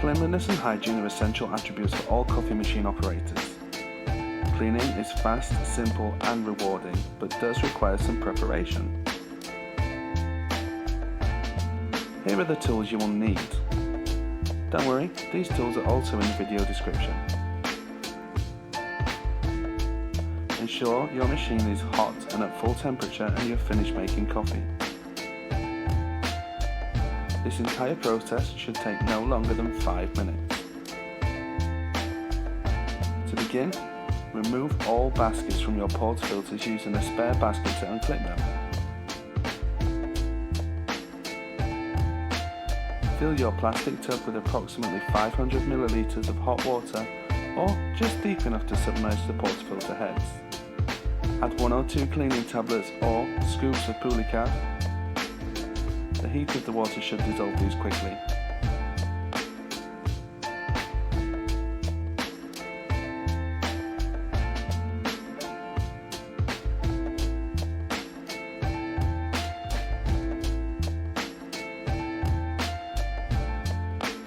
Cleanliness and hygiene are essential attributes for all coffee machine operators. Cleaning is fast, simple and rewarding, but does require some preparation. Here are the tools you will need. Don't worry, these tools are also in the video description. Ensure your machine is hot and at full temperature and you're finished making coffee. This entire process should take no longer than 5 minutes. To begin, remove all baskets from your portafilters using a spare basket to unclip them. Fill your plastic tub with approximately 500 milliliters of hot water or just deep enough to submerge the portafilter heads. Add 1 or 2 cleaning tablets or scoops of poulicard. The heat of the water should dissolve these quickly.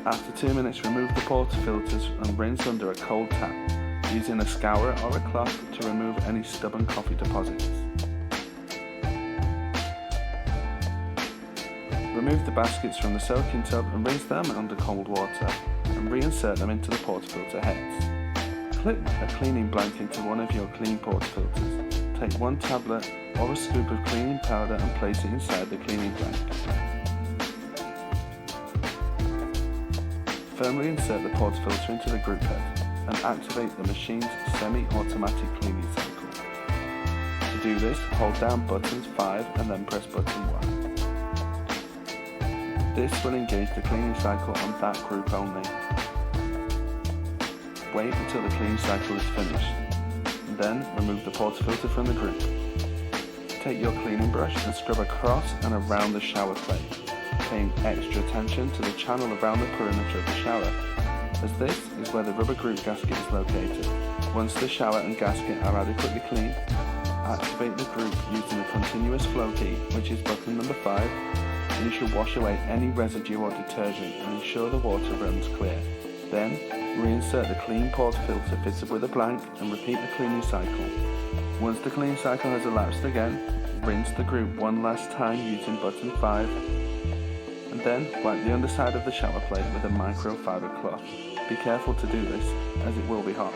After 2 minutes, remove the portafilters and rinse under a cold tap, using a scourer or a cloth to remove any stubborn coffee deposits. Remove the baskets from the soaking tub and rinse them under cold water, and reinsert them into the portafilter heads. Clip a cleaning blanket into one of your clean portafilters. Take 1 tablet or a scoop of cleaning powder and place it inside the cleaning blanket. Firmly insert the portafilter into the group head and activate the machine's semi-automatic cleaning cycle. To do this, hold down buttons 5 and then press button 1. This will engage the cleaning cycle on that group only. Wait until the cleaning cycle is finished. Then remove the portafilter from the group. Take your cleaning brush and scrub across and around the shower plate, paying extra attention to the channel around the perimeter of the shower, as this is where the rubber group gasket is located. Once the shower and gasket are adequately clean, activate the group using a continuous flow key, which is button number 5, and you should wash away any residue or detergent and ensure the water runs clear. Then, reinsert the clean portafilter fitted with a blank and repeat the cleaning cycle. Once the cleaning cycle has elapsed again, rinse the group one last time using button 5, and then wipe the underside of the shower plate with a microfibre cloth. Be careful to do this, as it will be hot.